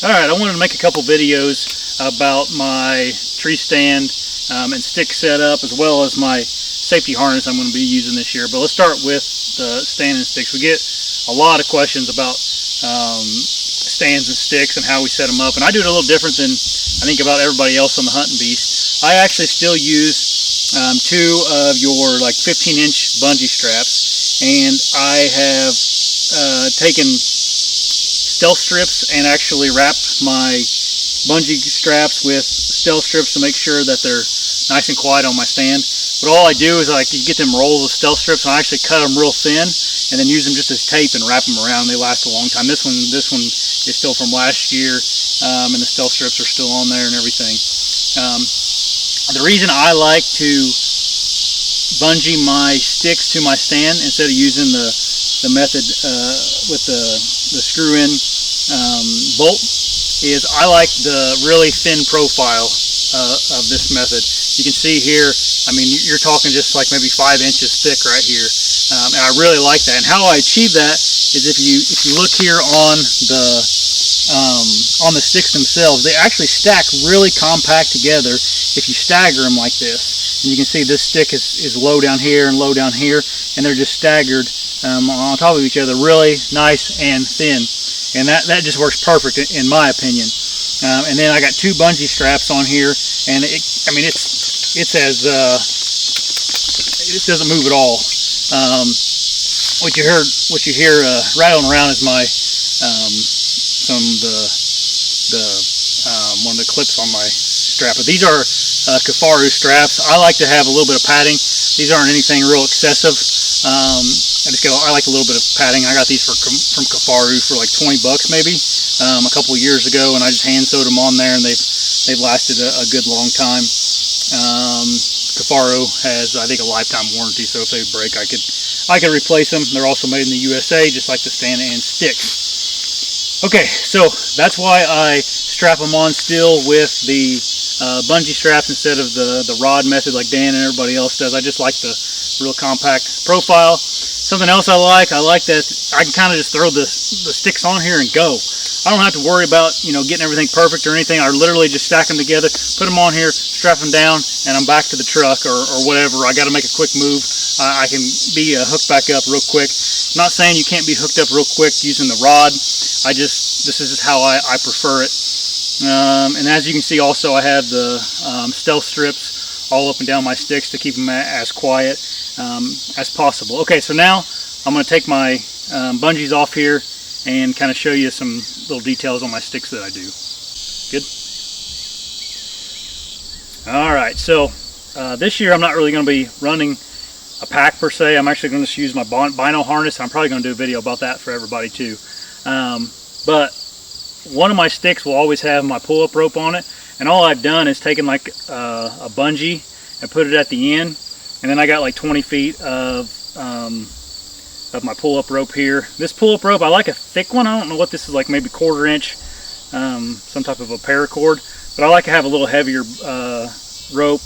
Alright, I wanted to make a couple videos about my tree stand and stick setup, as well as my safety harness I'm going to be using this year. But let's start with the stand and sticks. We get a lot of questions about stands and sticks and how we set them up, and I do it a little different than I think about everybody else on the Hunting Beast. I actually still use two of your like 15-inch bungee straps, and I have taken stealth strips and actually wrapped my bungee straps with stealth strips to make sure that they're nice and quiet on my stand. But all I do is you get them rolls of stealth strips, and I actually cut them real thin and then use them just as tape and wrap them around. They last a long time. This one is still from last year, and the stealth strips are still on there and everything. The reason I like to bungee my sticks to my stand instead of using the method with the screw-in bolt is I like the really thin profile of this method. You can see here, I mean, you're talking just like maybe 5 inches thick right here, and I really like that. And how I achieve that is if you look here on the sticks themselves, they actually stack really compact together if you stagger them like this. And you can see this stick is low down here and low down here, and they're just staggered on top of each other, really nice and thin. And that just works perfect in my opinion. And then I got two bungee straps on here, and it doesn't move at all. What you hear rattling around is my one of the clips on my strap. But these are Kifaru straps. I like to have a little bit of padding. These aren't anything real excessive. I like a little bit of padding. I got these from Kifaru for like 20 bucks maybe a couple of years ago, and I just hand sewed them on there, and they've lasted a good long time. Kifaru has, I think, a lifetime warranty, so if they break, I could replace them. They're also made in the USA, just like the stand and sticks. Okay, so that's why I strap them on still with the bungee straps instead of the rod method like Dan and everybody else does. I just like the real compact profile. Something else I like that I can kind of just throw the sticks on here and go. I don't have to worry about getting everything perfect or anything. I literally just stack them together, put them on here, strap them down, and I'm back to the truck or whatever. I got to make a quick move. I can be hooked back up real quick. I'm not saying you can't be hooked up real quick using the rod. This is how I prefer it. And as you can see, also I have the stealth strips all up and down my sticks to keep them as quiet as possible. Okay, so now I'm going to take my bungees off here and kind of show you some little details on my sticks that I do. Good? Alright, so this year I'm not really going to be running a pack per se. I'm actually going to use my bino harness. I'm probably going to do a video about that for everybody too. But one of my sticks will always have my pull-up rope on it, and all I've done is taken like a bungee and put it at the end, and then I got like 20 feet of my pull-up rope here. This pull-up rope, I like a thick one. I don't know what this is, like maybe 1/4 inch, some type of a paracord, but I like to have a little heavier rope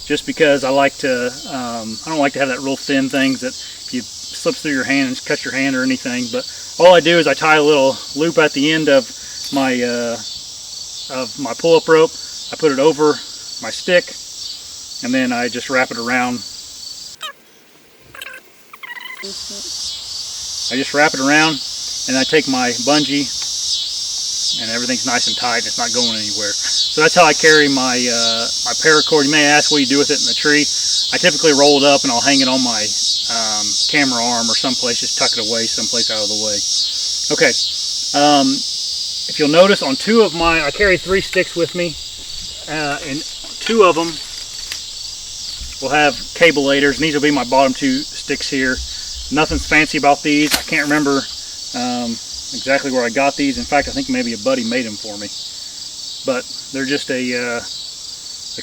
just because I like to, I don't like to have that real thin thing that if you slips through your hand and cut your hand or anything. But all I do is I tie a little loop at the end of my pull-up rope. I put it over my stick, and then I just wrap it around. I just wrap it around, and I take my bungee, and everything's nice and tight. It's not going anywhere. So that's how I carry my my paracord. You may ask what you do with it in the tree. I typically roll it up and I'll hang it on my camera arm or someplace, just tuck it away someplace out of the way. Okay. If you'll notice on two of my, I carry 3 sticks with me, and 2 of them will have cabelators, and these will be my bottom 2 sticks here. Nothing's fancy about these. I can't remember exactly where I got these. In fact, I think maybe a buddy made them for me. But they're just a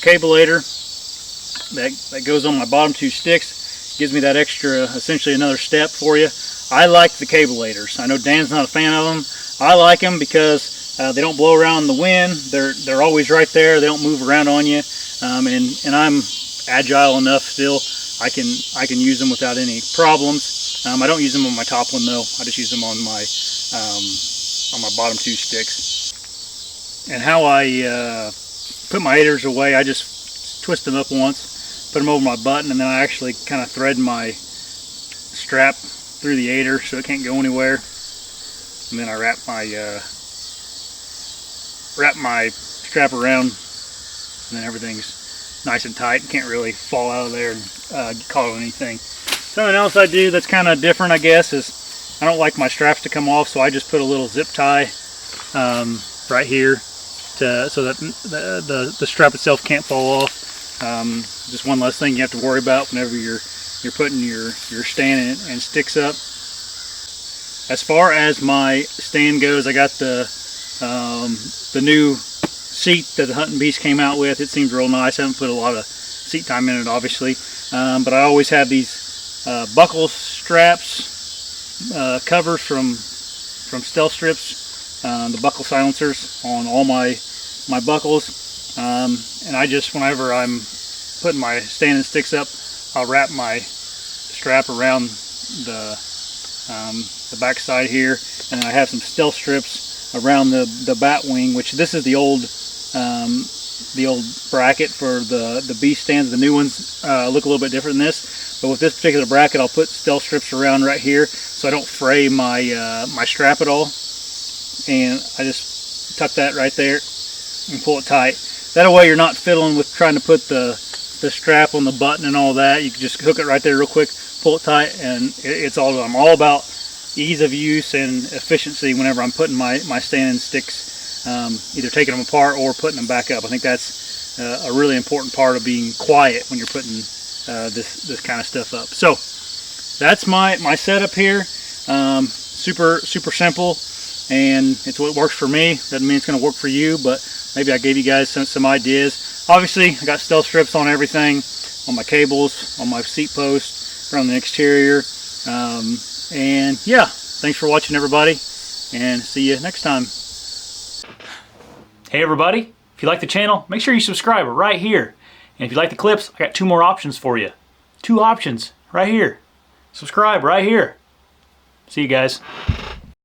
cabelator that goes on my bottom 2 sticks. Gives me that extra, essentially another step for you. I like the cabelators. I know Dan's not a fan of them. I like them because they don't blow around in the wind. They're always right there. They don't move around on you. And I'm agile enough still. I can use them without any problems. I don't use them on my top one though. I just use them on my bottom 2 sticks. And how I put my aiders away, I just twist them up once, put them over my button, and then I actually kind of thread my strap through the aider so it can't go anywhere. And then I wrap my strap around, and then everything's nice and tight. Can't really fall out of there and get caught on anything. Something else I do that's kind of different, I guess, is I don't like my straps to come off, so I just put a little zip tie right here so that the strap itself can't fall off. Just one less thing you have to worry about whenever you're putting your stand and sticks up. As far as my stand goes, I got the new seat that the Hunting Beast came out with. It seems real nice. I haven't put a lot of seat time in it, obviously, but I always have these buckle straps, covers from Stealth Strips, the buckle silencers on all my buckles, and I just, whenever I'm putting my stand and sticks up, I'll wrap my strap around the back side here, and I have some Stealth Strips around the bat wing, which this is the old bracket for the Beast stands. The new ones look a little bit different than this, but with this particular bracket, I'll put Stealth Strips around right here so I don't fray my my strap at all, and I just tuck that right there and pull it tight. That way you're not fiddling with trying to put the strap on the button and all that. You can just hook it right there real quick, pull it tight, and it's all done. I'm all about ease of use and efficiency whenever I'm putting my stand and sticks, either taking them apart or putting them back up. I think that's a really important part of being quiet when you're putting this kind of stuff up. So that's my setup here. Super simple, and it's what works for me. Doesn't mean it's going to work for you, but maybe I gave you guys some ideas. Obviously, I got Stealth Strips on everything, on my cables, on my seat post, around the exterior. And yeah, thanks for watching, everybody, and see you next time. Hey everybody, if you like the channel, make sure you subscribe right here. And if you like the clips, I got 2 more options for you. 2 options right here. Subscribe right here. See you guys.